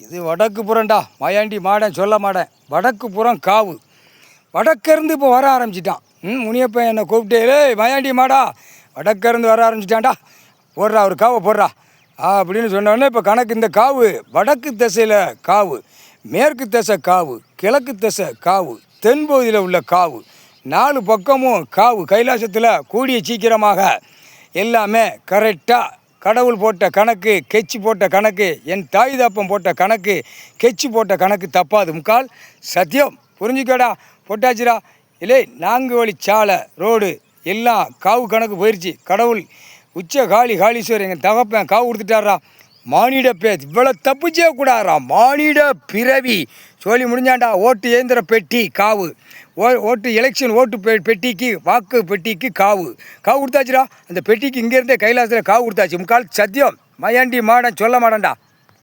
இது வடக்கு புறம்டா. மாயாண்டி மாடன் சொல்ல மாட்டேன். வடக்கு புறம் காவு. வடக்கேருந்து இப்போ வர ஆரம்பிச்சிட்டான். முனியப்பன் என்னை கூப்பிட்டு, ஏய் மாயாண்டி மாடா, வடக்கேருந்து வர ஆரம்பிச்சிட்டான்டா, போடுறா ஒரு காவை போடுறா அப்படின்னு சொன்னோடனே இப்போ கணக்கு இந்த காவு வடக்கு திசையில் காவு, மேற்கு திசை காவு, கிழக்கு திசை காவு, தென்பகுதியில் உள்ள காவு, 4 பக்கமும் காவு. கைலாசத்தில் கூடிய சீக்கிரமாக எல்லாமே கரெக்டாக கடவுள் போட்ட கணக்கு, கெச்சி போட்ட கணக்கு, என் தாய் தாப்பம் போட்ட கணக்கு, கெச்சி போட்ட கணக்கு தப்பாது. முக்கால் சத்தியம். புரிஞ்சுக்கடா, போட்டாச்சுடா. இல்லை 4 வழி சாலை ரோடு எல்லாம் காவு கணக்கு போயிடுச்சு. கடவுள் உச்ச காளீஸ்வரர் எங்கள் தகப்பன் காவு கொடுத்துட்டாரா. மானிட பேர் இவ்வளோ தப்பிச்சே கூடாரா. மானிட பிறவி சொல்லி முடிஞ்சாண்டா. ஓட்டு இயந்திர பெட்டி காவு, ஓட்டு எலெக்ஷன் ஓட்டு பெட்டிக்கு, வாக்கு பெட்டிக்கு காவு கொடுத்தாச்சுடா. அந்த பெட்டிக்கு இங்கேருந்தே கைலாசத்தில் காவு கொடுத்தாச்சு. முக்கால் சத்தியம். மாயாண்டி மாடன் சொல்ல மாட்டேன்டா.